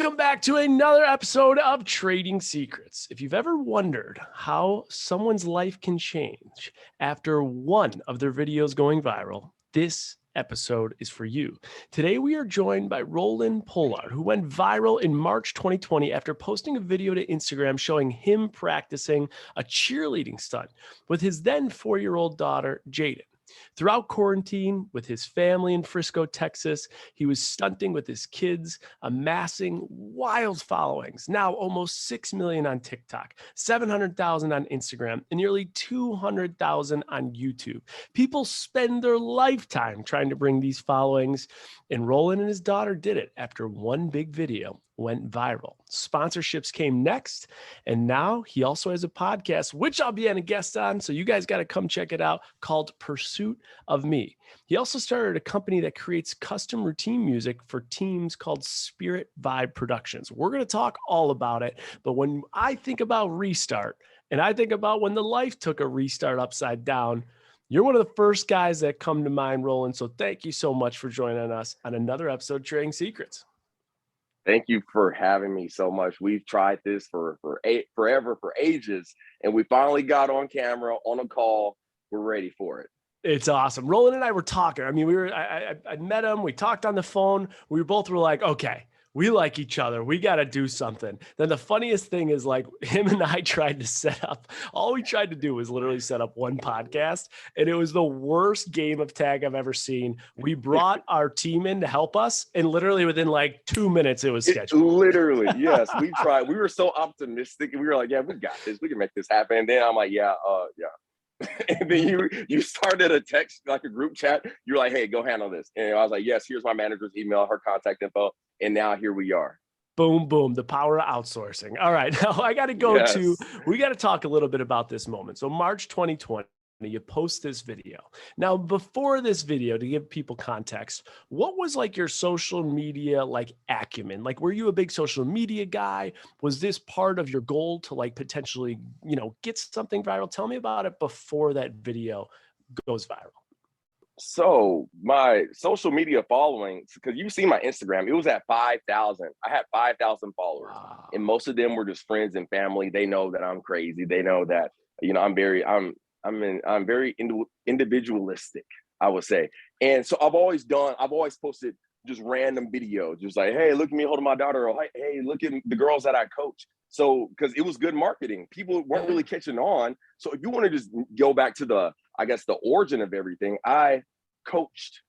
Welcome back to another episode of Trading Secrets. If you've ever wondered how someone's life can change after one of their videos going viral, this episode is for you. Today, we are joined by Roland Pollard, who went viral in March 2020 after posting a video to Instagram showing him practicing a cheerleading stunt with his then 4-year-old daughter, Jaden. Throughout quarantine with his family in Frisco, Texas, he was stunting with his kids, amassing wild followings, now almost 6 million on TikTok, 700,000 on Instagram, and nearly 200,000 on YouTube. People spend their lifetime trying to bring these followings, and Roland and his daughter did it after one big video went viral. Sponsorships came next, and now he also has a podcast, which I'll be a guest on, so you guys got to come check it out, called Pursuit of Me. He also started a company that creates custom routine music for teams called Spirit Vibe Productions. We're going to talk all about it, but when I think about restart, and I think about when the life took a restart upside down, you're one of the first guys that come to mind, Roland, so thank you so much for joining us on another episode of Trading Secrets. Thank you for having me so much. We've tried this for ages, and we finally got on camera, on a call. We're ready for it. It's awesome. Roland and I were talking. I mean, I met him. We talked on the phone. We both were like, okay, we like each other. We got to do something. Then the funniest thing is, like, him and I tried to set up, all we tried to do was literally set up one podcast, and it was the worst game of tag I've ever seen. We brought our team in to help us, and literally within like 2 minutes, it was scheduled. Literally, yes. We tried. We were so optimistic. We were like, yeah, we got this. We can make this happen. And then I'm like, yeah. And then you started a text, like a group chat. You're like, hey, go handle this. And I was like, yes, here's my manager's email, her contact info. And now here we are. Boom, boom, the power of outsourcing. All right, now I got to go we got to talk a little bit about this moment. So March 2020, you post this video. Now, before this video, to give people context, what was like your social media like acumen? Like, were you a big social media guy? Was this part of your goal to like potentially, get something viral? Tell me about it before that video goes viral. So my social media following, because you see my Instagram, it was at 5,000. I had 5,000 followers. Wow. And most of them were just friends and family. They know that I'm crazy. They know that, I'm very individualistic, I would say. And so I've always posted just random videos, just like, hey, look at me holding my daughter, or hey, look at the girls that I coach. So, because it was good marketing, people weren't really catching on. So if you want to just go back to the origin of everything, I coached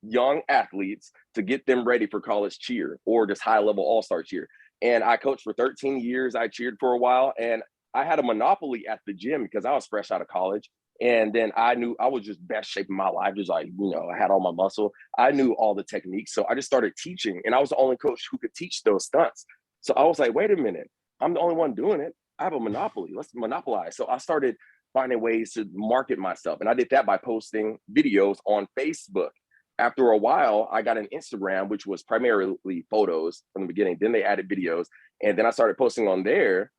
young athletes to get them ready for college cheer or just high level all-star cheer. And I coached for 13 years. I cheered for a while, and I had a monopoly at the gym because I was fresh out of college. And then I knew I was just best shape of my life. Just like, I had all my muscle. I knew all the techniques. So I just started teaching, and I was the only coach who could teach those stunts. So I was like, wait a minute, I'm the only one doing it. I have a monopoly. Let's monopolize. So I started finding ways to market myself. And I did that by posting videos on Facebook. After a while, I got an Instagram, which was primarily photos from the beginning. Then they added videos. And then I started posting on there.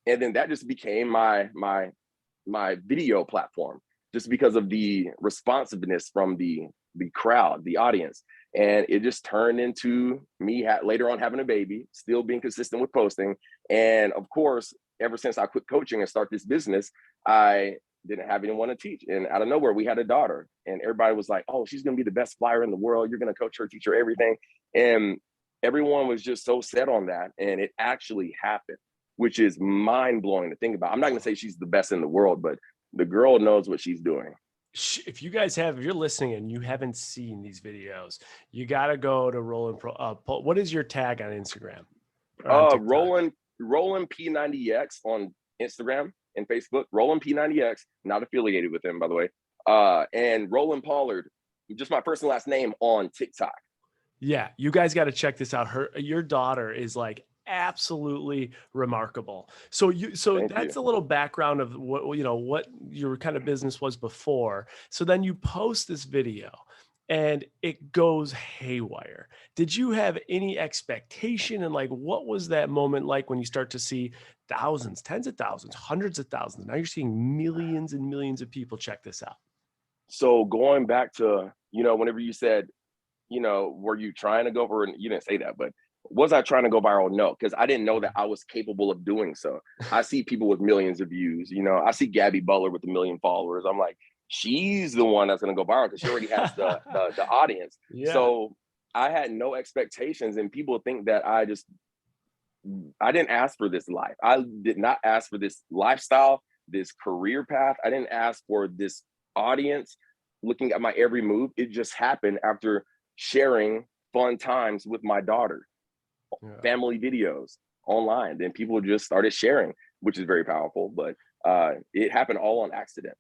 And then that just became my video platform, just because of the responsiveness from the crowd, the audience. And it just turned into me later on having a baby, still being consistent with posting. And of course, ever since I quit coaching and start this business, I didn't have anyone to teach. And out of nowhere, we had a daughter, and everybody was like, oh, she's going to be the best flyer in the world. You're going to coach her, teach her everything. And everyone was just so set on that. And it actually happened, which is mind blowing to think about. I'm not going to say she's the best in the world, but the girl knows what she's doing. If you're listening and you haven't seen these videos, you got to go to Roland. What is your tag on Instagram? Roland P90X on Instagram and Facebook. Roland P90X, not affiliated with him, by the way. And Roland Pollard, just my first and last name, on TikTok. Yeah, you guys got to check this out. Your daughter is like absolutely remarkable. So that's a little background of what your kind of business was before. So then you post this video and it goes haywire. Did you have any expectation? And like, what was that moment like when you start to see thousands, tens of thousands, hundreds of thousands? Now you're seeing millions and millions of people check this out. So going back to, whenever you said, were you trying to go for, and you didn't say that, but Was I trying to go viral? No, because I didn't know that I was capable of doing so. I see people with millions of views. I see Gabby Butler with 1 million followers. I'm like, she's the one that's going to go viral because she already has the audience. Yeah. So I had no expectations, and people think that I didn't ask for this life. I did not ask for this lifestyle, this career path. I didn't ask for this audience looking at my every move. It just happened after sharing fun times with my daughter, Yeah. family videos online. Then people just started sharing, which is very powerful, but it happened all on accident.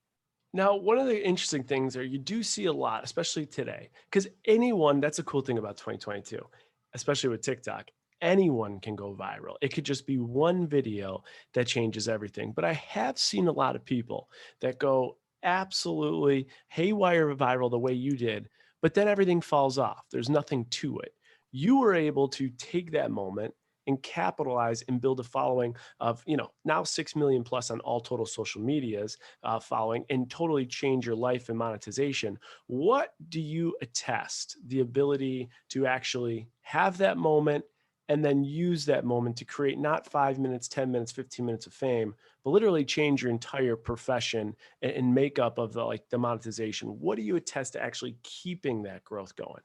Now, one of the interesting things are you do see a lot, especially today, because that's a cool thing about 2022, especially with TikTok. Anyone can go viral. It could just be one video that changes everything. But I have seen a lot of people that go absolutely haywire viral the way you did, but then everything falls off. There's nothing to it. You were able to take that moment and capitalize and build a following of, now 6 million plus on all total social medias following, and totally change your life and monetization. What do you attest the ability to actually have that moment and then use that moment to create not 5 minutes, 10 minutes, 15 minutes of fame, but literally change your entire profession and makeup of the monetization? What do you attest to actually keeping that growth going?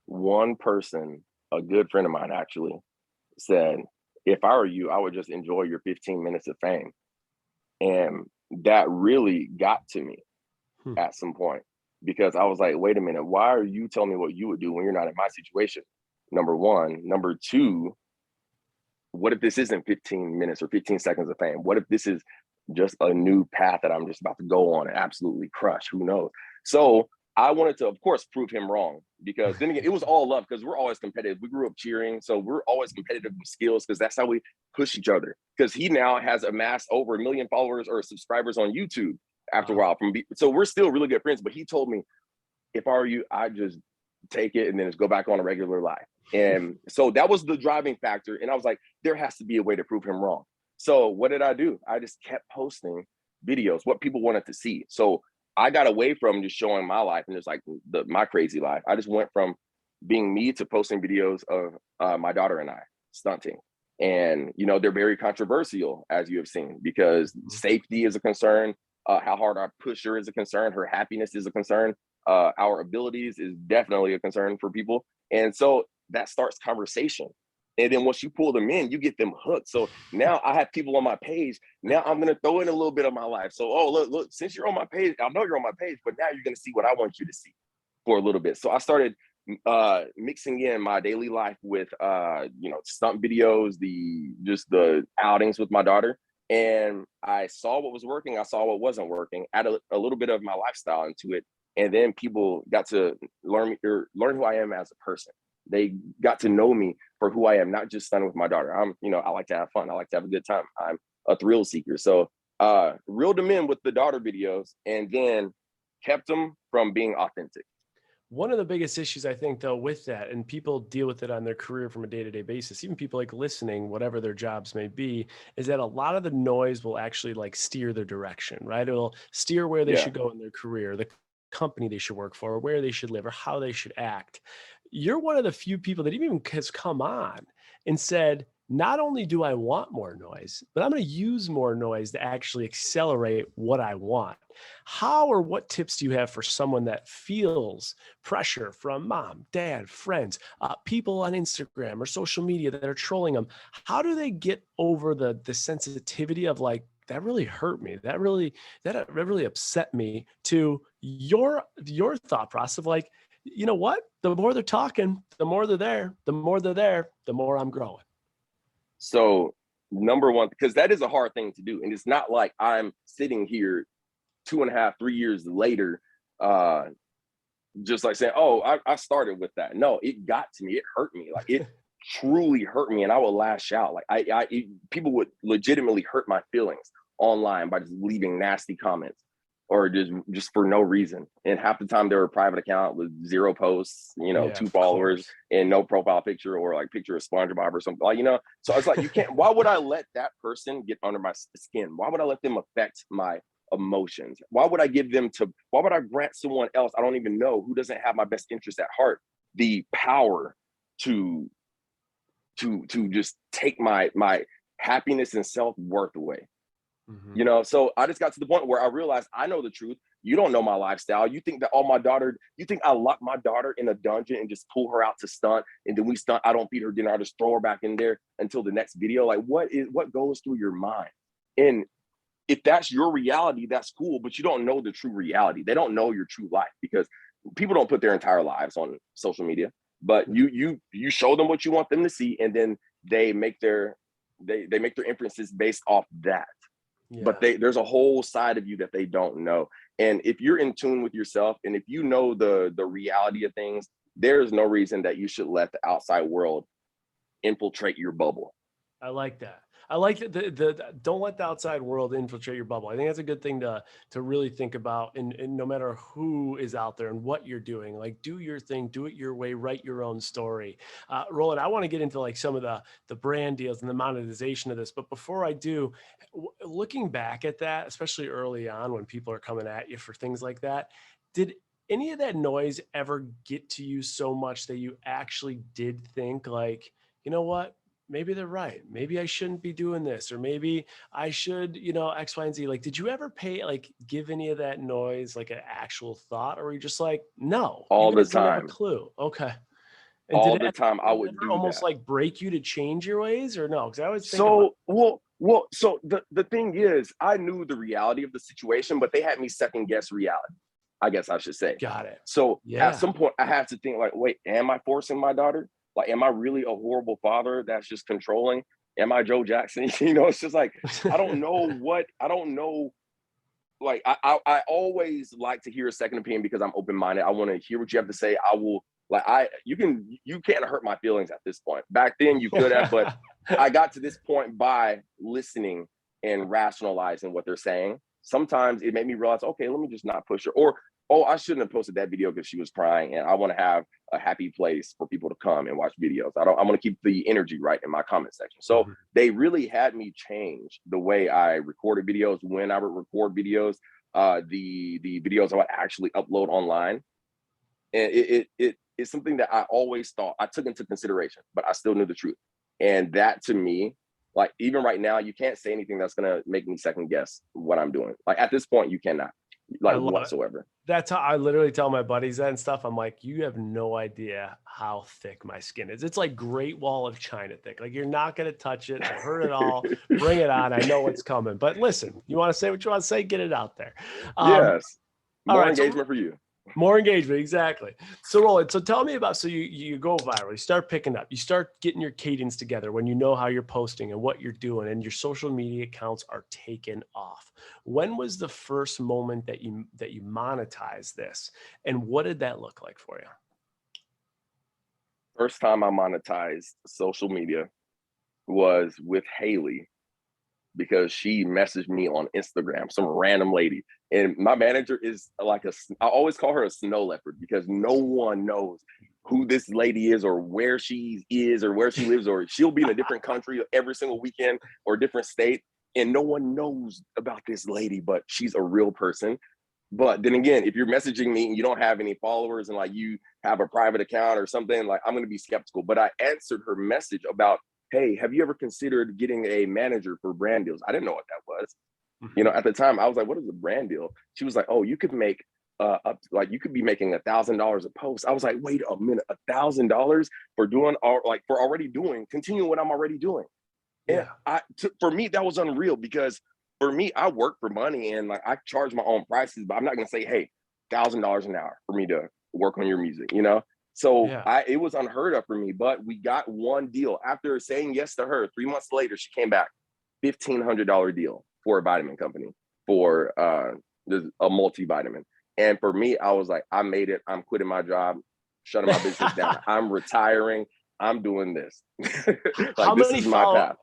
One person, a good friend of mine actually, said, if I were you, I would just enjoy your 15 minutes of fame. And that really got to me Hmm. at some point, because I was like, wait a minute, why are you telling me what you would do when you're not in my situation? Number one. Number two, what if this isn't 15 minutes or 15 seconds of fame? What if this is just a new path that I'm just about to go on and absolutely crush? Who knows? So I wanted to, of course, prove him wrong, because then again, it was all love, because we're always competitive. We grew up cheering, so we're always competitive with skills, because that's how we push each other. Because he now has amassed over 1 million followers or subscribers on YouTube after a while. So we're still really good friends, but he told me, if I were you, I'd just take it and then just go back on a regular life. And so that was the driving factor. And I was like, there has to be a way to prove him wrong. So what did I do? I just kept posting videos, what people wanted to see. So I got away from just showing my life and just like my crazy life. I just went from being me to posting videos of my daughter and I stunting. And, they're very controversial, as you have seen, because safety is a concern. How hard I push her is a concern. Her happiness is a concern. Our abilities is definitely a concern for people. And so that starts conversation. And then once you pull them in, you get them hooked. So now I have people on my page. Now I'm going to throw in a little bit of my life. So, look, since you're on my page, I know you're on my page, but now you're going to see what I want you to see for a little bit. So I started mixing in my daily life with, stunt videos, the outings with my daughter. And I saw what was working. I saw what wasn't working, added a little bit of my lifestyle into it. And then people got to learn who I am as a person. They got to know me for who I am, not just stunning with my daughter. I like to have fun. I like to have a good time. I'm a thrill seeker. So reeled them in with the daughter videos, and then kept them from being authentic. One of the biggest issues, I think, though, with that, and people deal with it on their career from a day-to-day basis, even people like listening, whatever their jobs may be, is that a lot of the noise will actually steer their direction, right? It'll steer where they Yeah. should go in their career, the company they should work for, or where they should live, or how they should act. You're one of the few people that even has come on and said, not only do I want more noise, but I'm going to use more noise to actually accelerate what I want. How or what tips do you have for someone that feels pressure from mom, dad, friends, people on Instagram or social media that are trolling them? How do they get over the sensitivity of that really hurt me, that really upset me, to your thought process of you know what? The more they're talking, the more they're there. The more they're there, the more I'm growing. So number one, because that is a hard thing to do. And it's not like I'm sitting here 2.5, 3 years later, just like saying, oh, I started with that. No, it got to me. It hurt me. Like, it truly hurt me. And I would lash out. Like people would legitimately hurt my feelings online by just leaving nasty comments, or just for no reason. And half the time they were a private account with 0 posts, Yeah, 2 of followers course. and no profile picture, or picture of SpongeBob or something. So it's like, you can't, why would I let that person get under my skin? Why would I let them affect my emotions? Why would I grant someone else I don't even know, who doesn't have my best interest at heart, the power to to just take my happiness and self-worth away. Mhm. You know, so I just got to the point where I realized I know the truth. You don't know my lifestyle. You think that you think I lock my daughter in a dungeon and just pull her out to stunt, and then we stunt, I don't feed her dinner, I just throw her back in there until the next video. Like, what goes through your mind? And if that's your reality, that's cool, but you don't know the true reality. They don't know your true life, because people don't put their entire lives on social media, but you show them what you want them to see, and then they make their inferences based off that. But Yeah. there's a whole side of you that they don't know. And if you're in tune with yourself, and if you know the reality of things, there's no reason that you should let the outside world infiltrate your bubble. I like that. I like the don't let the outside world infiltrate your bubble. I think that's a good thing to really think about. And no matter who is out there and what you're doing, like, do your thing, do it your way, write your own story. Roland, I want to get into like some of the brand deals and the monetization of this, but before I do, looking back at that, especially early on when people are coming at you for things like that, did any of that noise ever get to you so much that you actually did think like, you know what? Maybe they're right. Maybe I shouldn't be doing this, or maybe I should, X, Y, and Z. Like, did you ever give any of that noise like an actual thought, or were you just like, no, you All the guys don't have a time. clue? Okay. And All the time I did it would ever do almost that. like break you to change your ways, or no? Because I always think about, So, so the thing is, I knew the reality of the situation, but they had me second guess reality, I guess I should say. got it. So at Yeah. some point I had to think like, wait, am I forcing my daughter? Like, am I really a horrible father that's just controlling? Am I Joe Jackson? It's just like, I don't know. Like, I always like to hear a second opinion because I'm open-minded. I want to hear what you have to say. I will, like, you can't hurt my feelings at this point. Back then you could have, but I got to this point by listening and rationalizing what they're saying. Sometimes it made me realize, okay, let me just not push her. Or, oh, I shouldn't have posted that video because she was crying, and I want to have a happy place for people to come and watch videos. I want to keep the energy right in my comment section. So Mhm. they really had me change the way I recorded videos, when I would record videos, the videos I would actually upload online. And it's something that I always thought I took into consideration, but I still knew the truth. And that, to me, like, even right now, you can't say anything that's gonna make me second guess what I'm doing. Like, at this point, you cannot, I like, love it. whatsoever. That's how I literally tell my buddies that and stuff. I'm like, you have no idea how thick my skin is. It's like Great Wall of China thick. Like, you're not going to touch it. I've heard it all. Bring it on. I know what's coming. But listen, you want to say what you want to say, get it out there. Yes, All more right. So engagement for you. more engagement, exactly. So Roland, so tell me about, so you go viral, you start picking up, you start getting your cadence together when you know how you're posting and what you're doing, and your social media accounts are taken off. When was the first moment that you monetized this, and what did that look like for you? First time I monetized social media was with Haley, because she messaged me on Instagram, some random lady. And my manager is like I always call her a snow leopard, because no one knows who this lady is, or where she is, or where she lives, or she'll be in a different country every single weekend, or a different state. And no one knows about this lady, but she's a real person. But then again, if you're messaging me and you don't have any followers, and like you have a private account or something, like, I'm going to be skeptical. But I answered her message about, hey, have you ever considered getting a manager for brand deals? I didn't know what that was. Mhm. At the time, I was like, what is a brand deal? She was like, oh, you could make you could be making $1,000 a post. I was like, wait a minute, $1,000 for already doing, continuing what I'm already doing. And Yeah. for me, that was unreal, because for me, I work for money, and like, I charge my own prices, but I'm not gonna say, hey, $1,000 an hour for me to work on your music. So Yeah. it was unheard of for me, but we got one deal. After saying yes to her, 3 months later, she came back, $1,500 deal for a vitamin company, for a multivitamin. And for me, I was like, I made it. I'm quitting my job, shutting my business down. I'm retiring. I'm doing this. How Like, this many is my follow path.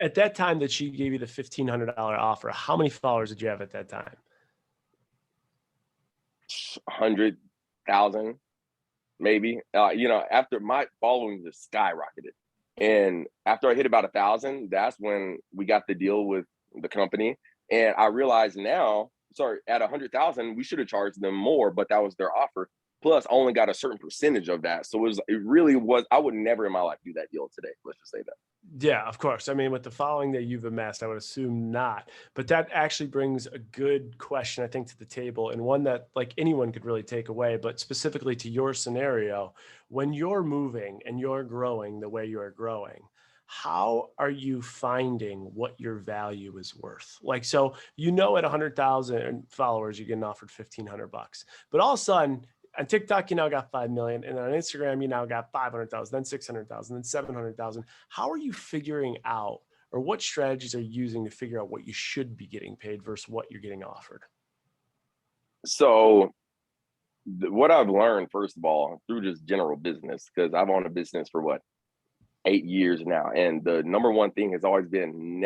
at that time that she gave you the $1,500 offer? How many followers did you have at that time? 100,000, maybe. After my following just skyrocketed, and after I hit about 1,000, that's when we got the deal with the company. And I realize now, sorry, at 100,000, we should have charged them more, but that was their offer. Plus, I only got a certain percentage of that. So it really was, I would never in my life do that deal today. Let's just say that. Yeah, of course. I mean, with the following that you've amassed, I would assume not. But that actually brings a good question, I think, to the table, and one that like anyone could really take away, but specifically to your scenario, when you're moving and you're growing the way you're growing, how are you finding what your value is worth? Like, so, at 100,000 followers, you're getting offered 1,500 bucks, but all of a sudden, on TikTok, you now got 5 million. And on Instagram, you now got 500,000, then 600,000, then 700,000. How are you figuring out, or what strategies are you using to figure out what you should be getting paid versus what you're getting offered? So what I've learned, first of all, through just general business, because I've owned a business for 8 years now. And the number one thing has always been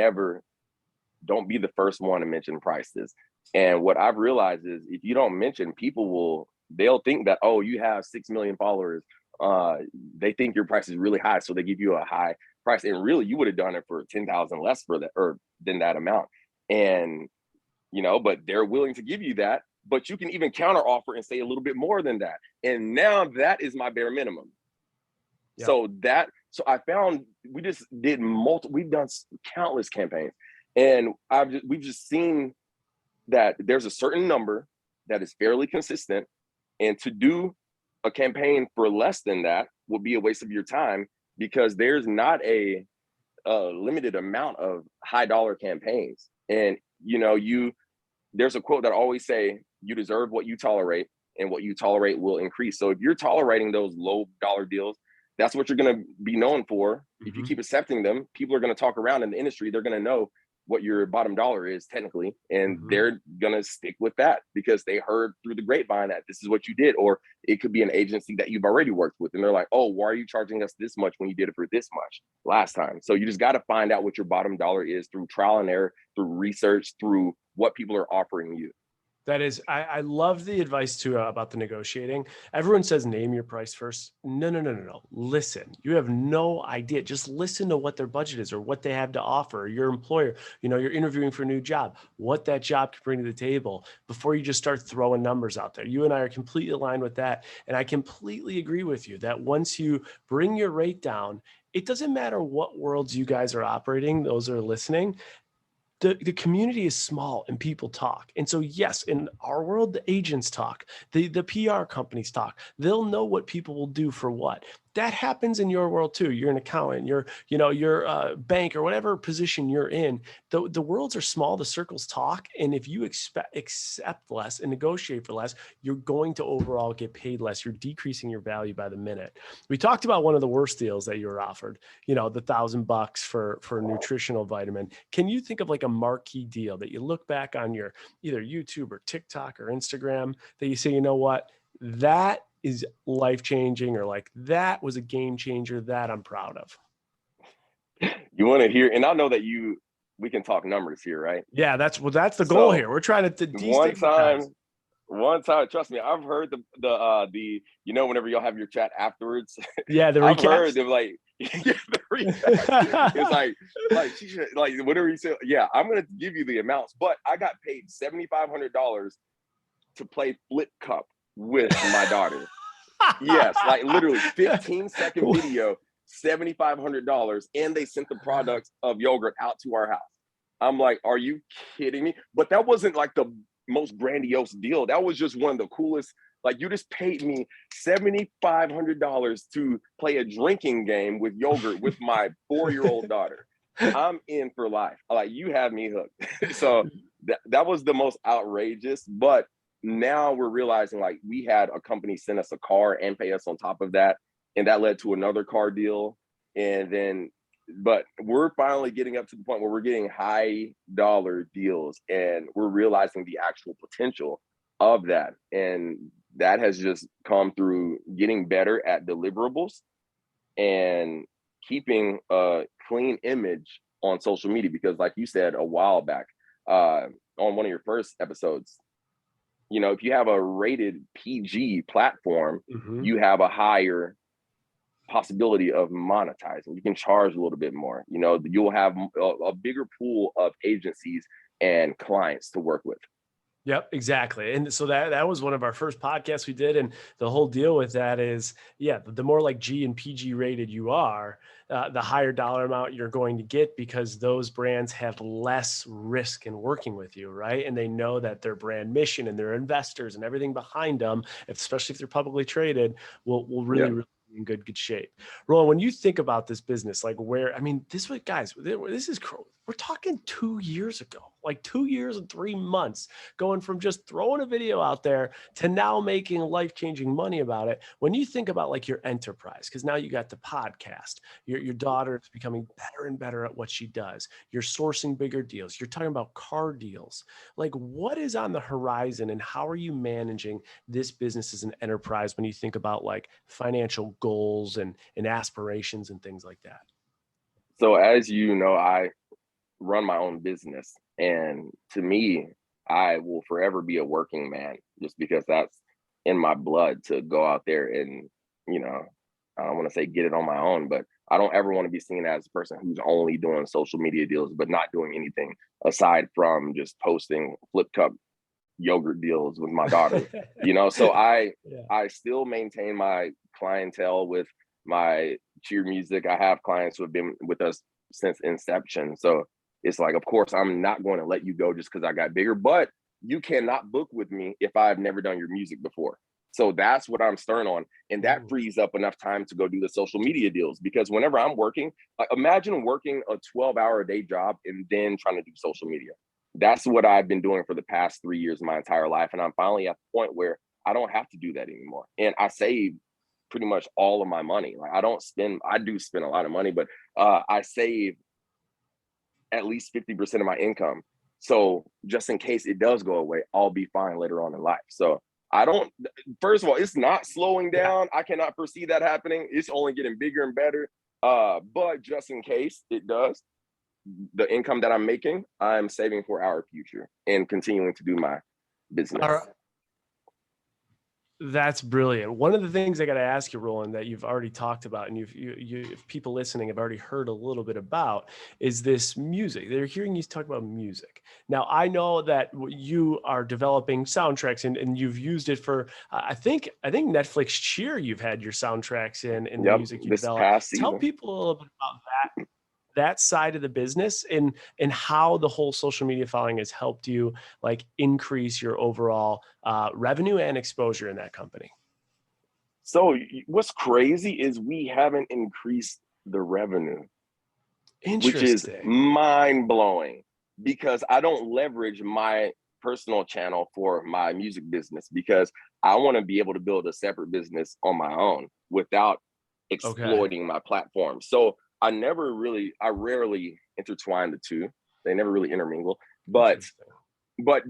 don't be the first one to mention prices. And what I've realized is if you don't mention, they'll think that, oh, you have 6 million followers. They think your price is really high. So they give you a high price. And really you would have done it for 10,000 less for that, or than that amount. And, but they're willing to give you that, but you can even counter offer and say a little bit more than that. And now that is my bare minimum. Yeah. So I found we've done countless campaigns, and we've just seen that there's a certain number that is fairly consistent, and to do a campaign for less than that will be a waste of your time, because there's not a limited amount of high dollar campaigns. And there's a quote that I always say, you deserve what you tolerate, and what you tolerate will increase. So if you're tolerating those low dollar deals, that's what you're going to be known for. Mm-hmm. If you keep accepting them, people are going to talk around in the industry. They're going to know what your bottom dollar is technically, and mm-hmm. they're going to stick with that because they heard through the grapevine that this is what you did. Or it could be an agency that you've already worked with, and they're like, oh, why are you charging us this much when you did it for this much last time? So you just got to find out what your bottom dollar is through trial and error, through research, through what people are offering you. That is, I love the advice too about the negotiating. Everyone says name your price first. No. Listen, you have no idea. Just listen to what their budget is, or what they have to offer. Your employer, you're interviewing for a new job, what that job can bring to the table before you just start throwing numbers out there. You and I are completely aligned with that. And I completely agree with you that once you bring your rate down, it doesn't matter what worlds you guys are operating, those are listening. The community is small and people talk. And so, yes, in our world, the agents talk, the PR companies talk. They'll know what people will do for what. That happens in your world too. You're an accountant, you're a bank, or whatever position you're in. The worlds are small, the circles talk. And if you accept less and negotiate for less, you're going to overall get paid less. You're decreasing your value by the minute. We talked about one of the worst deals that you were offered, the $1,000 for a nutritional vitamin. Can you think of like a marquee deal that you look back on your either YouTube or TikTok or Instagram that you say, you know what, that is life-changing, or like that was a game changer that I'm proud of? You want to hear, and I know that we can talk numbers here, right? Yeah, that's the goal here. We're trying to destigmatize. One time, trust me, I've heard the whenever y'all have your chat afterwards. Yeah, the I've recaps. Heard them like, yeah, the recaps. It's like whatever you say. Yeah, I'm gonna give you the amounts, but I got paid $7,500 to play Flip Cup with my daughter. Yes, like literally 15-second video, $7,500, and they sent the product of yogurt out to our house. I'm like, are you kidding me? But that wasn't like the most grandiose deal. That was just one of the coolest. Like, you just paid me $7,500 to play a drinking game with yogurt with my 4-year-old daughter. I'm in for life. Like, you have me hooked. So that was the most outrageous. But now we're realizing, like, we had a company send us a car and pay us on top of that, and that led to another car deal. And then, but we're finally getting up to the point where we're getting high dollar deals, and we're realizing the actual potential of that. And that has just come through getting better at deliverables and keeping a clean image on social media. Because like you said a while back, on one of your first episodes, if you have a rated PG platform, mm-hmm. you have a higher possibility of monetizing. You can charge a little bit more. You'll have a bigger pool of agencies and clients to work with. Yep, exactly. And so that was one of our first podcasts we did. And the whole deal with that is, yeah, the more like G and PG rated you are, the higher dollar amount you're going to get, because those brands have less risk in working with you, right? And they know that their brand mission and their investors and everything behind them, especially if they're publicly traded, will Yeah. really be in good shape. Roland, when you think about this business, like where, I mean, this was, guys, this is, we're talking 2 years ago, like 2 years and 3 months, going from just throwing a video out there to now making life-changing money about it. When you think about like your enterprise, because now you got the podcast, your daughter is becoming better and better at what she does. You're sourcing bigger deals. You're talking about car deals. Like, what is on the horizon and how are you managing this business as an enterprise when you think about like financial goals and aspirations and things like that? So as you know, I run my own business. And to me, I will forever be a working man just because that's in my blood to go out there and, you know, I don't want to say get it on my own, but I don't ever want to be seen as a person who's only doing social media deals, but not doing anything aside from just posting flip cup yogurt deals with my daughter, So Yeah. I still maintain my clientele with my cheer music. I have clients who have been with us since inception. So it's like, of course, I'm not going to let you go just because I got bigger, but you cannot book with me if I've never done your music before. So that's what I'm stern on. And that Ooh. frees up enough time to go do the social media deals. Because whenever I'm working, like imagine working a 12-hour a day job and then trying to do social media. That's what I've been doing for the past 3 years of my entire life. And I'm finally at the point where I don't have to do that anymore. And I save pretty much all of my money. Like I do spend a lot of money, but I save at least 50% of my income. So just in case it does go away, I'll be fine later on in life. So I don't, first of all, it's not slowing Yeah. down. I cannot foresee that happening. It's only getting bigger and better. But just in case it does, the income that I'm making, I'm saving for our future and continuing to do my business. All right. That's brilliant. One of the things I got to ask you, Roland, that you've already talked about, and if people listening have already heard a little bit about, is this music. They're hearing you talk about music. Now, I know that you are developing soundtracks, and you've used it for, I think Netflix Cheer. You've had your soundtracks in the Yep, music you this develop. past Tell season. people a little bit about that side of the business, and how the whole social media following has helped you like increase your overall revenue and exposure in that company. So what's crazy is we haven't increased the revenue, which is Interesting. mind blowing because I don't leverage my personal channel for my music business because I want to be able to build a separate business on my own without Okay. exploiting my platform. So I rarely intertwine the two. They never really intermingle. But Interesting. but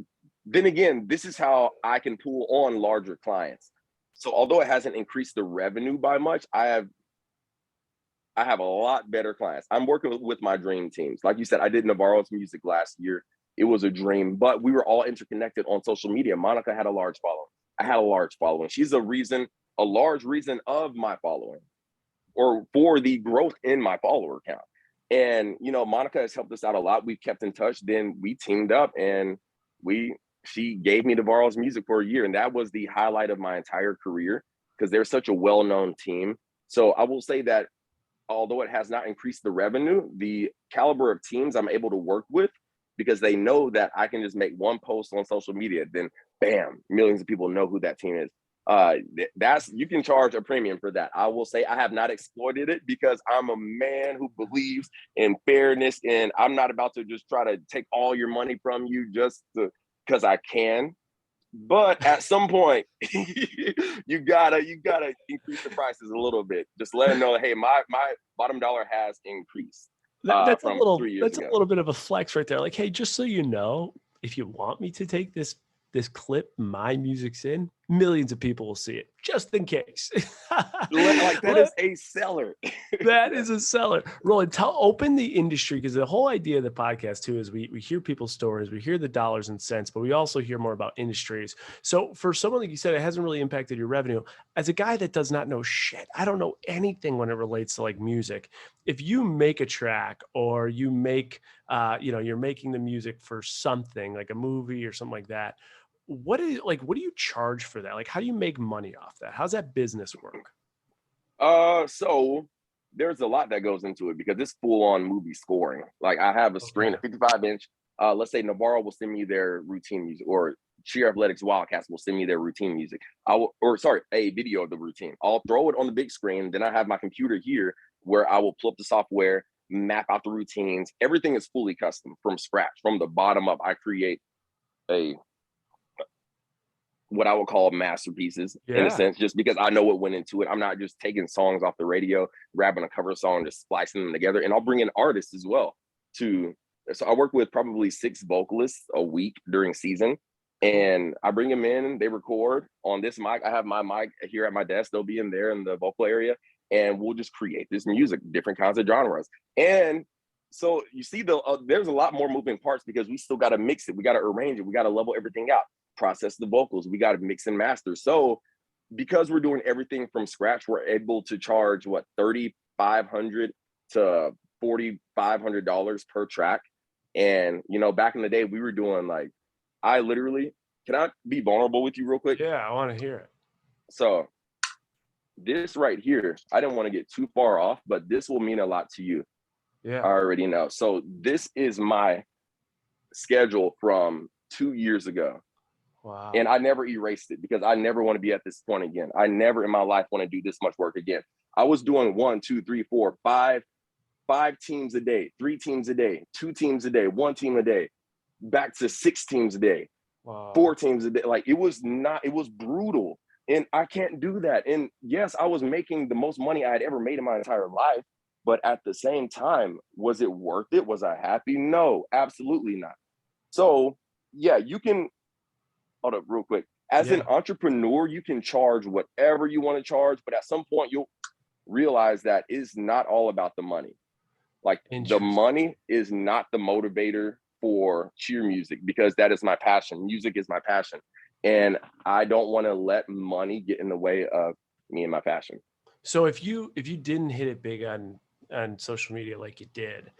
then again, this is how I can pull on larger clients. So although it hasn't increased the revenue by much, I have a lot better clients. I'm working with my dream teams. Like you said, I did Navarro's music last year. It was a dream, but we were all interconnected on social media. Monica had a large following. I had a large following. She's a large reason of my following or for the growth in my follower count. And Monica has helped us out a lot. We've kept in touch. Then we teamed up and she gave me Navarro's music for a year. And that was the highlight of my entire career because they're such a well-known team. So I will say that although it has not increased the revenue, the caliber of teams I'm able to work with because they know that I can just make one post on social media, then bam, millions of people know who that team is. That's you can charge a premium for that. I will say I have not exploited it because I'm a man who believes in fairness, and I'm not about to just try to take all your money from you just because I can. But at some point, you gotta increase the prices a little bit. Just let them know, hey, my bottom dollar has increased from 3 years That's a ago. little bit of a flex right there. Like, hey, just so you know, if you want me to take this clip, my music's in, millions of people will see it, just in case. Like that is a seller. That is a seller. Roland, open the industry, because the whole idea of the podcast too is we hear people's stories, we hear the dollars and cents, but we also hear more about industries. So for someone like you said, it hasn't really impacted your revenue. As a guy that does not know shit, I don't know anything when it relates to like music. If you make a track or you make, you're making the music for something like a movie or something like that, what do you charge for that? Like, how do you make money off that? How's that business work? So there's a lot that goes into it because it's full on movie scoring. Like I have a screen, a 55-inch. Let's say Navarro will send me their routine music, or Cheer Athletics Wildcats will send me their routine music. A video of the routine. I'll throw it on the big screen. Then I have my computer here where I will pull up the software, map out the routines. Everything is fully custom from scratch. From the bottom up, I create what I would call masterpieces in a sense, just because I know what went into it. I'm not just taking songs off the radio, grabbing a cover song, just splicing them together. And I'll bring in artists as well so I work with probably 6 vocalists a week during season. And I bring them in, they record on this mic. I have my mic here at my desk. They'll be in there in the vocal area, and we'll just create this music, different kinds of genres. And so you see, there's a lot more moving parts because we still got to mix it. We got to arrange it. We got to level everything out, process the vocals. We got to mix and master. So because we're doing everything from scratch, we're able to charge what, $3,500 to $4,500 per track. And, you know, back in the day, we were doing like, can I be vulnerable with you real quick? Yeah, I want to hear it. So this right here, I didn't want to get too far off, but this will mean a lot to you. Yeah. I already know. So this is my schedule from 2 years ago. Wow. And I never erased it because I never want to be at this point again. I never in my life want to do this much work again. I was doing 1, 2, 3, 4, 5 teams a day, 3 teams a day, 2 teams a day, 1 team a day, back to 6 teams a day, 4 teams a day. Like it was brutal. And I can't do that. And yes, I was making the most money I had ever made in my entire life. But at the same time, was it worth it? Was I happy? No, absolutely not. So yeah, you can, hold up real quick. As an entrepreneur, you can charge whatever you want to charge, but at some point you'll realize that it's not all about the money. Like the money is not the motivator for cheer music, because that is my passion. Music is my passion. And I don't want to let money get in the way of me and my passion. So if you didn't hit it big on social media like you did,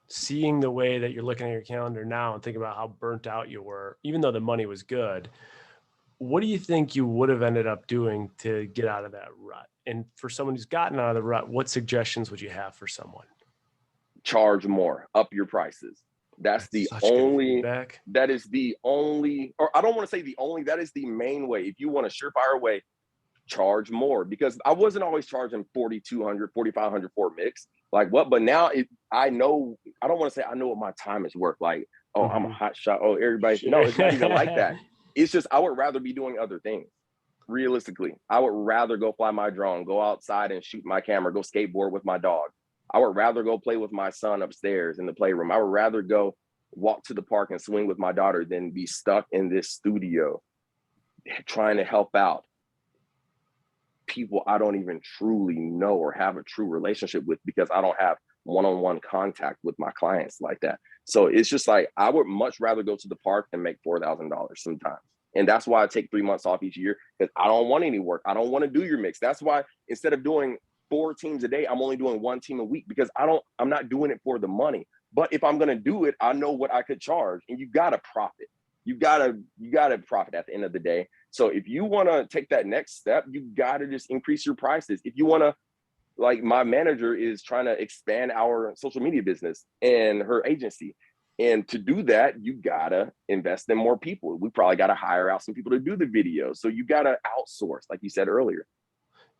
seeing the way that you're looking at your calendar now and thinking about how burnt out you were, even though the money was good, what do you think you would have ended up doing to get out of that rut? And for someone who's gotten out of the rut, what suggestions would you have for someone? Charge more, up your prices. That is the only, or I don't want to say the only, that is the main way. If you want a surefire way, charge more, because I wasn't always charging $4,200, $4,500 for a mix. Like what? But now I know, I don't want to say I know what my time is worth. Like, oh, I'm a hot shot. Oh, everybody. No, it's not even like that. It's just, I would rather be doing other things. Realistically, I would rather go fly my drone, go outside and shoot my camera, go skateboard with my dog. I would rather go play with my son upstairs in the playroom. I would rather go walk to the park and swing with my daughter than be stuck in this studio trying to help out people I don't even truly know or have a true relationship with, because I don't have one-on-one contact with my clients like that. So it's just like, I would much rather go to the park and make $4,000 sometimes. And that's why I take 3 months off each year, because I don't want any work. I don't want to do your mix. That's why instead of doing 4 teams a day, I'm only doing 1 team a week, because I'm not doing it for the money. But if I'm going to do it, I know what I could charge, and you got to profit. You got to profit at the end of the day. So if you want to take that next step, you got to just increase your prices. If you want to, like my manager is trying to expand our social media business and her agency. And to do that, you got to invest in more people. We probably got to hire out some people to do the videos. So you got to outsource, like you said earlier.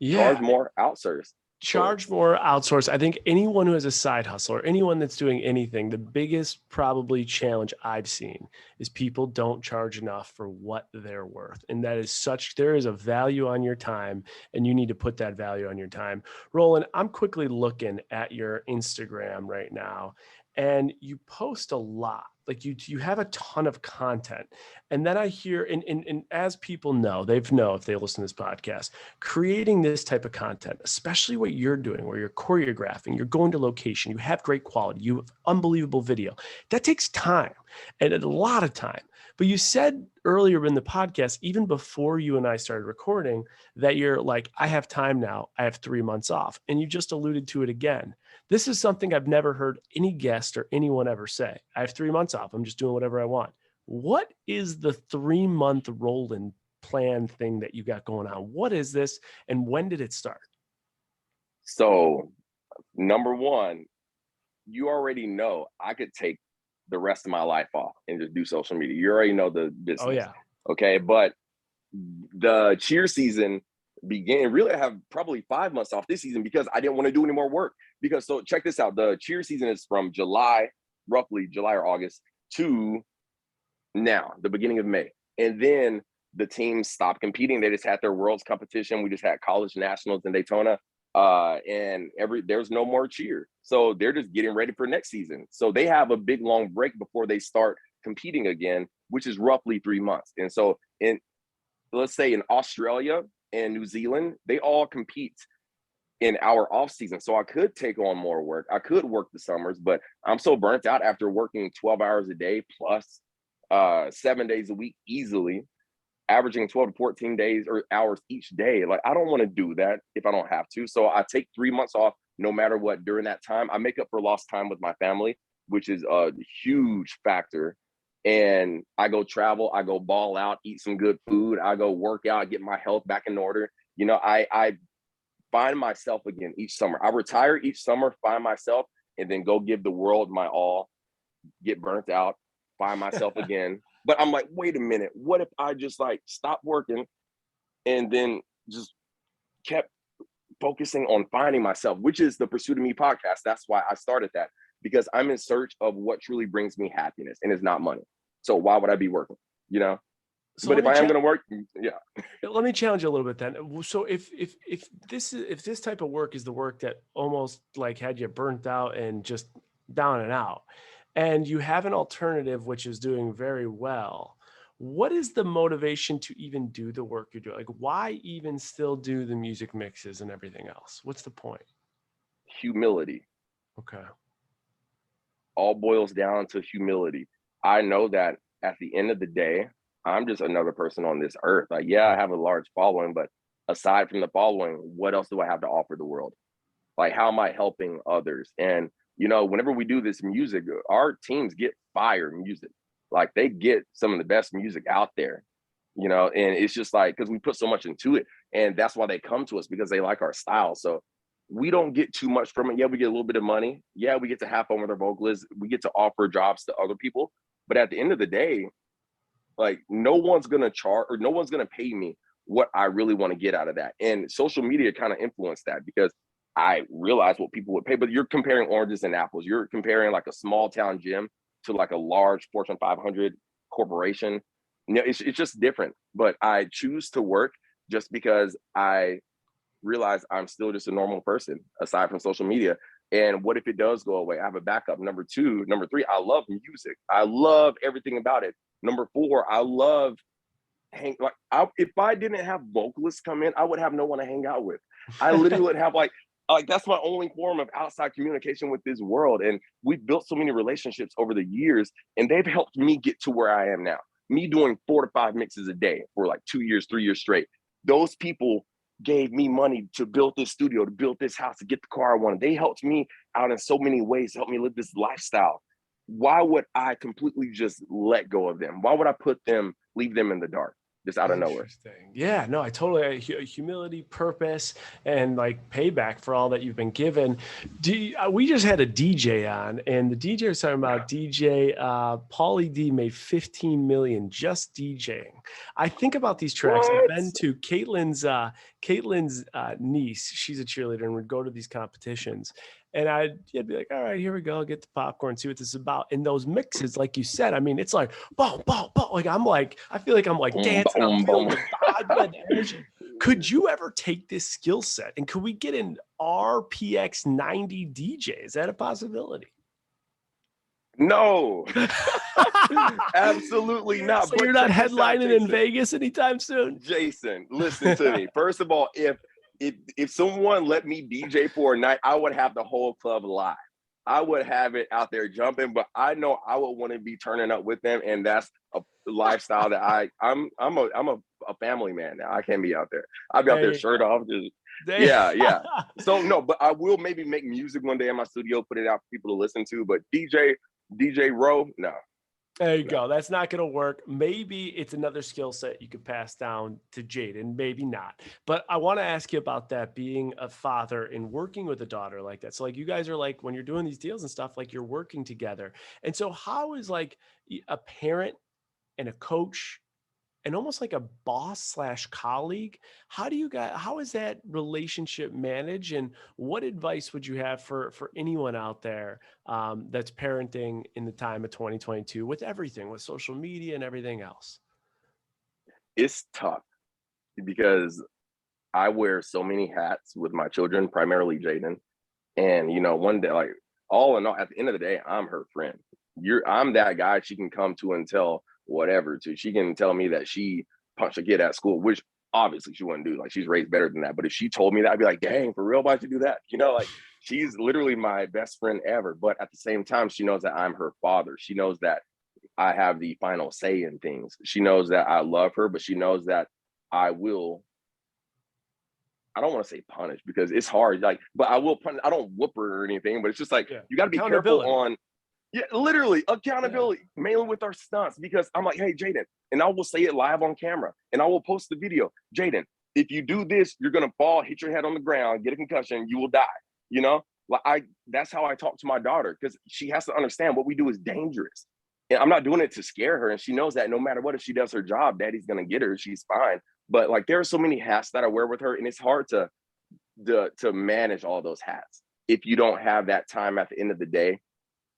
Charge more, outsource. Charge more, outsource. I think anyone who has a side hustle or anyone that's doing anything, the biggest probably challenge I've seen is people don't charge enough for what they're worth. And that is there is a value on your time, and you need to put that value on your time. Roland, I'm quickly looking at your Instagram right now, and you post a lot. Like you have a ton of content. And then I hear, and as people know, if they listen to this podcast, creating this type of content, especially what you're doing, where you're choreographing, you're going to location, you have great quality, you have unbelievable video, that takes time, and a lot of time. But you said earlier in the podcast, even before you and I started recording, that you're like, I have time now. I have 3 months off. And you just alluded to it again. This is something I've never heard any guest or anyone ever say. I have 3 months off. I'm just doing whatever I want. What is the 3-month Roland plan thing that you got going on? What is this, and when did it start? So, number one, you already know I could take the rest of my life off and just do social media. You already know the Oh business. yeah. Okay. But the cheer season began. Really, I have probably 5 months off this season because I didn't want to do any more work. Because so check this out. The cheer season is from roughly July or August to now, the beginning of May. And then the teams stopped competing. They just had their world's competition. We just had college nationals in Daytona. And there's no more cheer. So they're just getting ready for next season. So they have a big long break before they start competing again, which is roughly 3 months. And so let's say in Australia and New Zealand, they all compete in our off season. So I could take on more work. I could work the summers, but I'm so burnt out after working 12 hours a day plus 7 days a week easily, averaging 12 to 14 days or hours each day. Like, I don't want to do that if I don't have to. So I take 3 months off no matter what. During that time, I make up for lost time with my family, which is a huge factor. And I go travel, I go ball out, eat some good food, I go work out, get my health back in order. I find myself again each summer. I retire each summer, find myself, and then go give the world my all, get burnt out, find myself again. But I'm like, wait a minute, what if I just like stopped working and then just kept focusing on finding myself, which is the Pursuit of Me podcast. That's why I started that, because I'm in search of what truly brings me happiness, and it's not money. So why would I be working? So But if I am going to work, yeah. Let me challenge you a little bit then. So if this type of work is the work that almost like had you burnt out and just down and out, and you have an alternative which is doing very well, what is the motivation to even do the work you're doing? Like, why even still do the music mixes and everything else? What's the point? Humility. Okay. All boils down to humility. I know that at the end of the day, I'm just another person on this earth. Like, yeah, I have a large following, but aside from the following, what else do I have to offer the world? Like, how am I helping others? And, whenever we do this music, our teams get fire music. Like, they get some of the best music out there, and it's just like, because we put so much into it. And that's why they come to us, because they like our style. So we don't get too much from it. Yeah, we get a little bit of money. Yeah, we get to have fun with our vocalists. We get to offer jobs to other people. But at the end of the day, like, no one's gonna charge, or no one's gonna pay me what I really want to get out of that. And social media kind of influenced that, because I realized what people would pay. But you're comparing oranges and apples. You're comparing like a small town gym to like a large Fortune 500 corporation. It's just different. But I choose to work just because I realize I'm still just a normal person aside from social media. And what if it does go away? I have a backup. Number three, I love music. I love everything about it. Number four, I love if I didn't have vocalists come in, I would have no one to hang out with. I literally would have like that's my only form of outside communication with this world. And we've built so many relationships over the years, and they've helped me get to where I am now. Me doing 4 to 5 mixes a day for like 2 years, 3 years straight. Those people gave me money to build this studio, to build this house, to get the car I wanted. They helped me out in so many ways to help me live this lifestyle. Why would I completely just let go of them? Why would I leave them in the dark just out of nowhere? Yeah, no, I totally humility, purpose, and like payback for all that you've been given. We just had a DJ on, and the DJ was talking about DJ Pauly D made 15 million just DJing. I think about these tracks. I've been to Caitlin's niece. She's a cheerleader and would go to these competitions. And I'd be like, all right, here we go. Get the popcorn, see what this is about. And those mixes, like you said, I mean, it's like, boom, boom, boom. Like, I feel like I'm like dancing. I'm feeling the vibe, the energy. Could you ever take this skill set and could we get an RPX 90 DJ? Is that a possibility? No, absolutely not. So you're not headlining in Vegas anytime soon? Jason, listen to me. First of all, if someone let me DJ for a night, I would have the whole club live. I would have it out there jumping, but I know I would want to be turning up with them, and that's a lifestyle that I'm a family man now. I can't be out there. I'll be out there shirt off, just yeah. So no, but I will maybe make music one day in my studio, put it out for people to listen to. But DJ Row, no. There you No. go. That's not going to work. Maybe it's another skill set you could pass down to Jaden, maybe not. But I want to ask you about that, being a father and working with a daughter like that. So like you guys are like, when you're doing these deals and stuff, like you're working together. And so how is like a parent and a coach and almost like a boss slash colleague, how is that relationship managed, and what advice would you have for anyone out there that's parenting in the time of 2022 with everything, with social media and everything else? It's tough because I wear so many hats with my children, primarily Jaden. And one day, like all in all, at the end of the day, I'm her friend. I'm that guy she can come to and tell whatever to. She can tell me that she punched a kid at school, which obviously she wouldn't do. Like, she's raised better than that. But if she told me that, I'd be like, dang, for real, why'd you do that? Like, she's literally my best friend ever. But at the same time, she knows that I'm her father. She knows that I have the final say in things. She knows that I love her, but she knows that I will, I don't want to say punish because it's hard. Like, but I will punish. I don't whoop her or anything, but it's just like Yeah. you got to be careful Accountability. on, yeah, literally Yeah. accountability, mainly with our stunts. Because I'm like, hey, Jaden, and I will say it live on camera, and I will post the video. Jaden, if you do this, you're gonna fall, hit your head on the ground, get a concussion, you will die. Like that's how I talk to my daughter, because she has to understand what we do is dangerous. And I'm not doing it to scare her, and she knows that no matter what, if she does her job, daddy's gonna get her. She's fine. But like, there are so many hats that I wear with her, and it's hard to manage all those hats if you don't have that time at the end of the day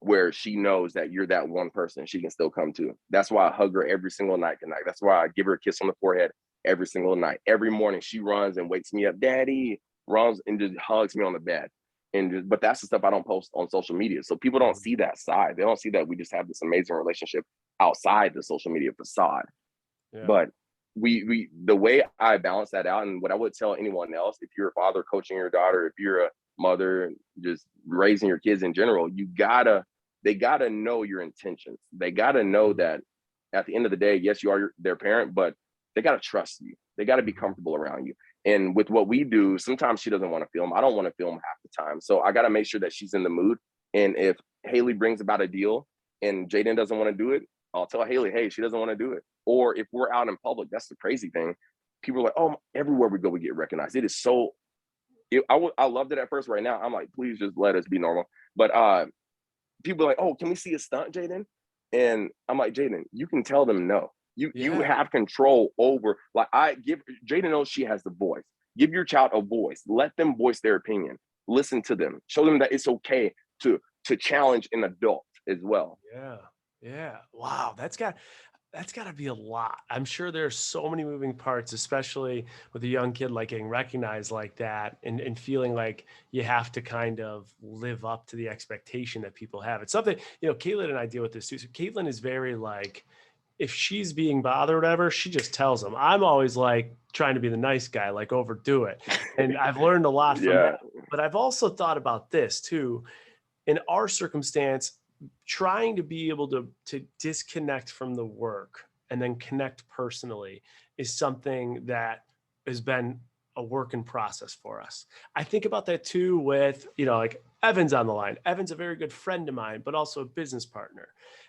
where she knows that you're that one person she can still come to. That's why I hug her every single night tonight. That's why I give her a kiss on the forehead every single night. Every morning she runs and wakes me up, daddy, runs and just hugs me on the bed. But that's the stuff I don't post on social media. So people don't see that side. They don't see that we just have this amazing relationship outside the social media facade. Yeah. But we the way I balance that out, and what I would tell anyone else, if you're a father coaching your daughter, if you're a mother just raising your kids in general, they gotta know your intentions. They gotta know that at the end of the day, yes, you are their parent, but they gotta trust you. They gotta be comfortable around you. And with what we do, sometimes she doesn't want to film. I don't want to film half the time. So I gotta make sure that she's in the mood. And if Haley brings about a deal and Jaden doesn't want to do it, I'll tell Haley, hey, she doesn't want to do it. Or if we're out in public, that's the crazy thing. People are like, oh, everywhere we go, we get recognized. It is so, I loved it at first. Right now, I'm like, please just let us be normal. But people are like, oh, can we see a stunt, Jaden? And I'm like, Jaden, you can tell them no. You have control over, like, Jaden knows she has the voice. Give your child a voice. Let them voice their opinion. Listen to them. Show them that it's okay to challenge an adult as well. Yeah. Yeah. Wow. That's got to be a lot. I'm sure there's so many moving parts, especially with a young kid like getting recognized like that, and feeling like you have to kind of live up to the expectation that people have. It's something, Caitlin and I deal with this too. So Caitlin is very like, if she's being bothered or whatever, she just tells them. I'm always like trying to be the nice guy, like overdo it. And I've learned a lot from Yeah. that. But I've also thought about this too. In our circumstance, trying to be able to disconnect from the work and then connect personally is something that has been a work in process for us. I think about that too with, like Evan's on the line. Evan's a very good friend of mine, but also a business partner.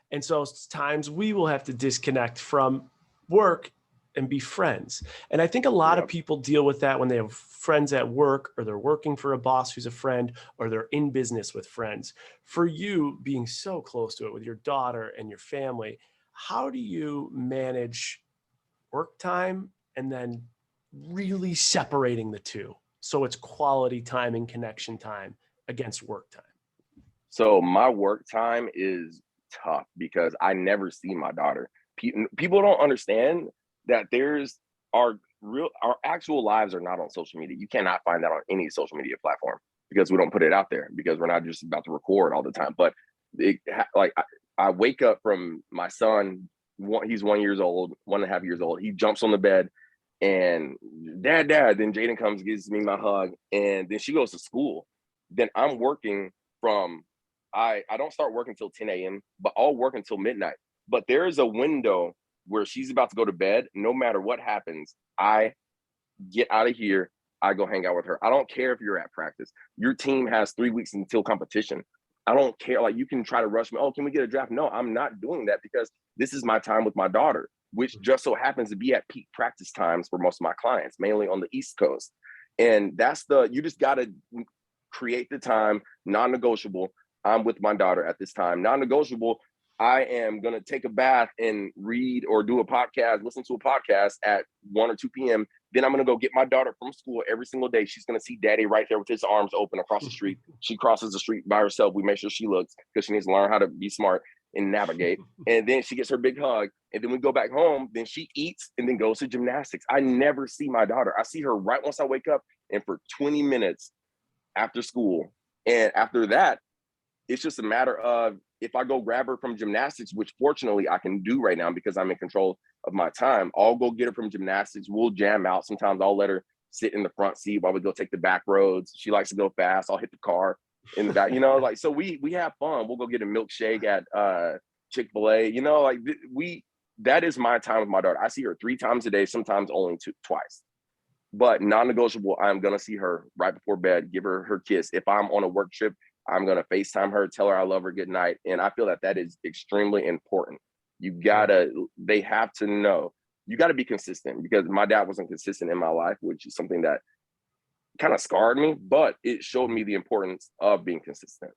And so times we will have to disconnect from work and be friends. And I think a lot of people deal with that when they have friends at work, or they're working for a boss who's a friend, or they're in business with friends. For you, being so close to it with your daughter and your family, how do you manage work time and then really separating the two so it's quality time and connection time against work time? So my work time is tough because I never see my daughter. People don't understand that our actual lives are not on social media. You cannot find that on any social media platform because we don't put it out there, because we're not just about to record all the time. But I wake up from my son. He's 1 year old, 1.5 years old. He jumps on the bed and dad. Then Jaden comes, gives me my hug, and then she goes to school. Then I'm working from, I don't start working until 10 a.m., but I'll work until midnight. But there is a window where she's about to go to bed. No matter what happens, I get out of here. I go hang out with her. I don't care if you're at practice. Your team has 3 weeks until competition. I don't care. Like, you can try to rush me. Oh, can we get a draft? No, I'm not doing that, because this is my time with my daughter, which just so happens to be at peak practice times for most of my clients, mainly on the East Coast. And you just got to create the time, non-negotiable. I'm with my daughter at this time. Non-negotiable, I am going to take a bath and read or do a podcast, listen to a podcast at 1 or 2 p.m. Then I'm going to go get my daughter from school every single day. She's going to see daddy right there with his arms open across the street. She crosses the street by herself. We make sure she looks, because she needs to learn how to be smart and navigate. And then she gets her big hug. And then we go back home. Then she eats and then goes to gymnastics. I never see my daughter. I see her right once I wake up, and for 20 minutes after school. And after that, it's just a matter of, if I go grab her from gymnastics, which fortunately I can do right now because I'm in control of my time, I'll go get her from gymnastics. We'll jam out. Sometimes I'll let her sit in the front seat while we go take the back roads. She likes to go fast. I'll hit the car in the back, like, so we have fun. We'll go get a milkshake at Chick-fil-A, that is my time with my daughter. I see her 3 times a day, sometimes only twice. But non-negotiable, I'm going to see her right before bed, give her her kiss. If I'm on a work trip, I'm going to FaceTime her, tell her I love her, good night. And I feel that is extremely important. They have to know, you got to be consistent, because my dad wasn't consistent in my life, which is something that kind of scarred me, but it showed me the importance of being consistent.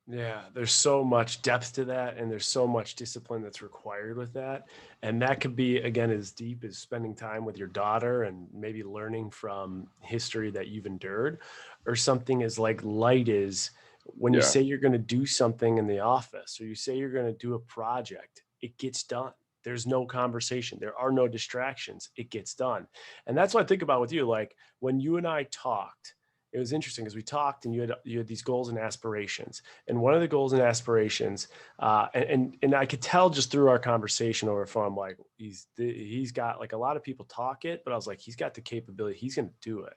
Yeah, there's so much depth to that, and there's so much discipline that's required with that. And that could be, again, as deep as spending time with your daughter and maybe learning from history that you've endured, or something as like light as when you say you're going to do something in the office, or you say you're going to do a project, it gets done. There's no conversation. There are no distractions. It gets done. And that's what I think about with you. Like, when you and I talked, it was interesting because we talked, and you had these goals and aspirations. And one of the goals and aspirations, and I could tell just through our conversation over the phone, I'm like, he's got, like, a lot of people talk it, but I was like, he's got the capability, he's going to do it.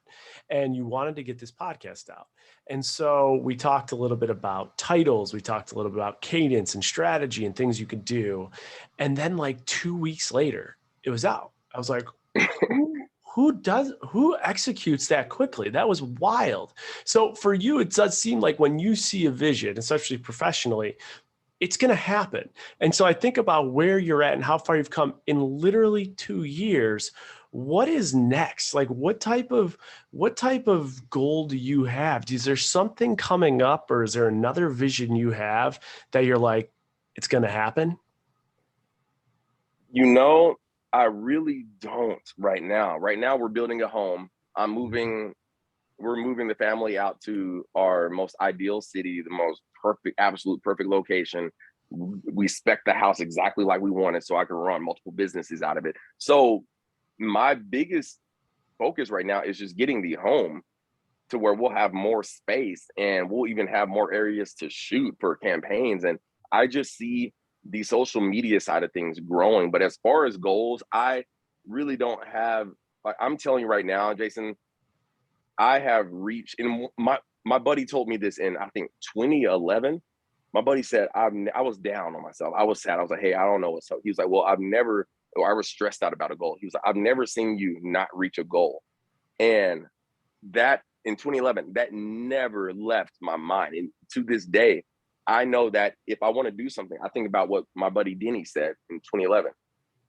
And you wanted to get this podcast out. And so we talked a little bit about titles. We talked a little bit about cadence and strategy and things you could do. And then, like, 2 weeks later, it was out. I was like, who executes that quickly? That was wild. So for you, it does seem like when you see a vision, especially professionally, it's going to happen. And so I think about where you're at and how far you've come in literally 2 years. What is next? Like, what type of goal do you have? Is there something coming up, or is there another vision you have that you're like, it's going to happen? I really don't right now. Right now, we're building a home. We're moving the family out to our most ideal city, the most perfect, absolute perfect location. We spec the house exactly like we want it, so I can run multiple businesses out of it. So my biggest focus right now is just getting the home to where we'll have more space, and we'll even have more areas to shoot for campaigns. And I just see the social media side of things growing. But as far as goals, I really don't have, like, I'm telling you right now, Jason, I have reached, and my buddy told me this in, I think, 2011. My buddy said, I was down on myself. I was sad. I was like, hey, I don't know what's up. He was like, well, I was stressed out about a goal. He was like, I've never seen you not reach a goal. And that, in 2011, that never left my mind. And to this day, I know that if I want to do something, I think about what my buddy Denny said in 2011.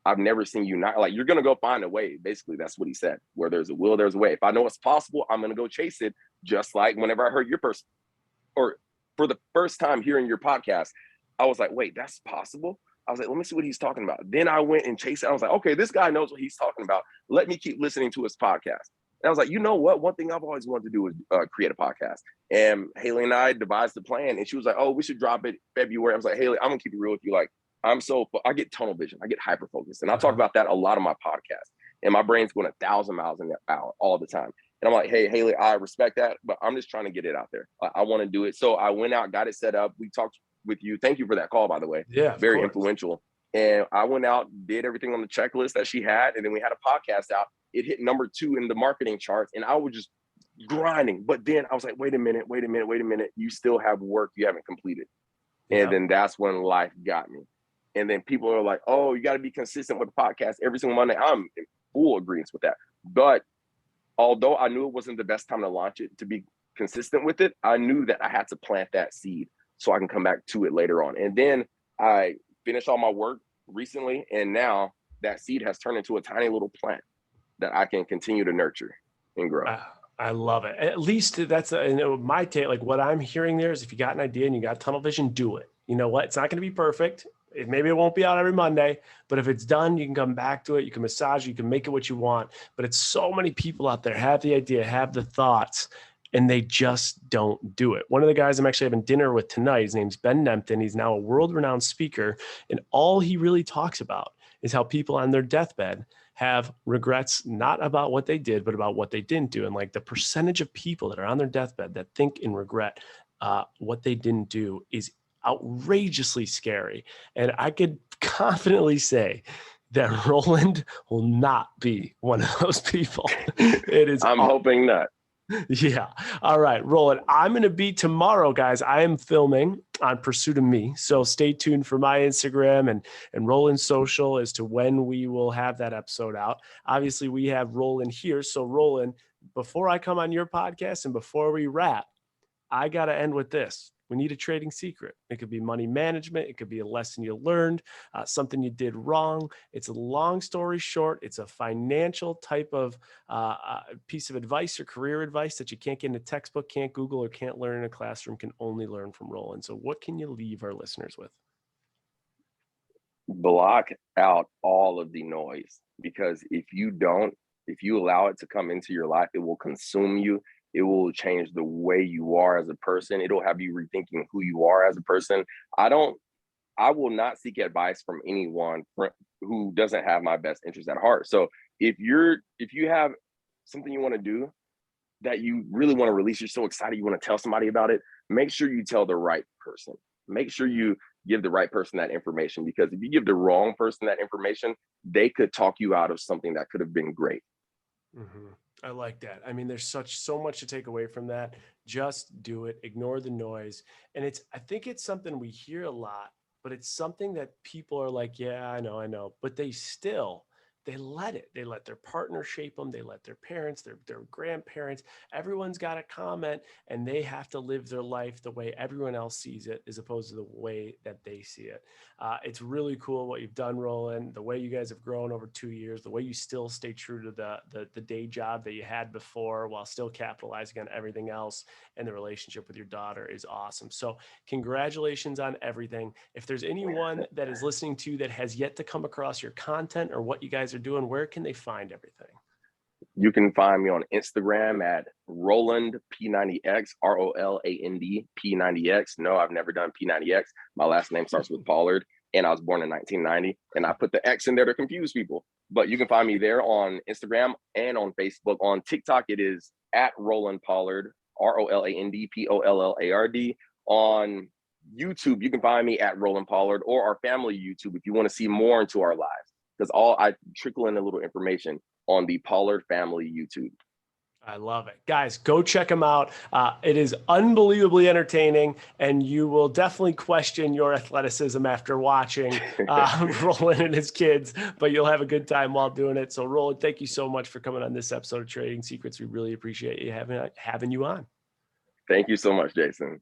I've never seen you not, like, you're going to go find a way. Basically, that's what he said. Where there's a will, there's a way. If I know it's possible, I'm going to go chase it. Just like whenever I heard or for the first time hearing your podcast, I was like, wait, that's possible? I was like, let me see what he's talking about. Then I went and chased it. I was like, okay, this guy knows what he's talking about. Let me keep listening to his podcast. And I was like, you know what? One thing I've always wanted to do is create a podcast. And Haley and I devised the plan. And she was like, oh, we should drop it February. I was like, Haley, I'm going to keep it real with you. Like, I get tunnel vision. I get hyper focused. And I talk about that a lot on my podcast. And my brain's going 1,000 miles an hour all the time. And I'm like, hey, Haley, I respect that, but I'm just trying to get it out there. I want to do it. So I went out, got it set up. We talked with you. Thank you for that call, by the way. Yeah, very influential. And I went out, did everything on the checklist that she had. And then we had a podcast out. It hit number 2 in the marketing charts. And I was just grinding. But then I was like, wait a minute. You still have work you haven't completed. Yeah. And then that's when life got me. And then people are like, oh, you got to be consistent with the podcast every single Monday. I'm in full agreement with that. But although I knew it wasn't the best time to launch it, to be consistent with it, I knew that I had to plant that seed. so I can come back to it later on. And then I finished all my work recently, and now that seed has turned into a tiny little plant that I can continue to nurture and grow. I love it. At least that's my take. Like what I'm hearing there is if you got an idea and you got tunnel vision, do it. You know what? It's not going to be perfect. Maybe it won't be out every Monday, but if it's done, you can come back to it. You can massage it. You can make it what you want. But it's so many people out there have the idea, have the thoughts, and they just don't do it. One of the guys I'm actually having dinner with tonight, his name's Ben Nempton. He's now a world-renowned speaker. And all he really talks about is how people on their deathbed have regrets, not about what they did, but about what they didn't do. And like the percentage of people that are on their deathbed that think and regret what they didn't do is outrageously scary. And I could confidently say that Roland will not be one of those people. It is. I'm hoping not. Yeah. All right, Roland, I'm going to be tomorrow, guys. I am filming on Pursuit of Me. So stay tuned for my Instagram and Roland's social as to when we will have that episode out. Obviously, we have Roland here. So Roland, before I come on your podcast and before we wrap, I got to end with this. We need a trading secret. It could be money management. It could be a lesson you learned, something you did wrong. It's a long story short. It's a financial type of piece of advice or career advice that you can't get in a textbook, can't Google, or can't learn in a classroom, can only learn from Roland. So what can you leave our listeners with? Block out all of the noise, because if you allow it to come into your life, it will consume you. It will change the way you are as a person. It'll have you rethinking who you are as a person. I will not seek advice from anyone who doesn't have my best interest at heart. So if you have something you want to do that you really want to release, you're so excited, you want to tell somebody about it, make sure you tell the right person. Make sure you give the right person that information, because if you give the wrong person that information, they could talk you out of something that could have been great. Mm-hmm. I like that. I mean, there's so much to take away from that. Just do it. Ignore the noise. And I think it's something we hear a lot, but it's something that people are like, yeah, I know, but they let their partner shape them. They let their parents, their grandparents, everyone's got a comment, and they have to live their life the way everyone else sees it, as opposed to the way that they see it. It's really cool what you've done, Roland, the way you guys have grown over 2 years, the way you still stay true to the day job that you had before while still capitalizing on everything else. And the relationship with your daughter is awesome. So congratulations on everything. If there's anyone that is listening to you that has yet to come across your content or what you guys are doing, where can they find everything? You can find me on Instagram at Roland P90X, ROLAND P90X. No, I've never done P90X. My last name starts with Pollard, and I was born in 1990. And I put the X in there to confuse people. But you can find me there on Instagram and on Facebook. On TikTok, it is at Roland Pollard, ROLAND POLLARD. On YouTube, you can find me at Roland Pollard, or our family YouTube if you want to see more into our lives, because I trickle in a little information on the Pollard family YouTube. I love it. Guys, go check them out. It is unbelievably entertaining, and you will definitely question your athleticism after watching Roland and his kids, but you'll have a good time while doing it. So Roland, thank you so much for coming on this episode of Trading Secrets. We really appreciate you having you on. Thank you so much, Jason.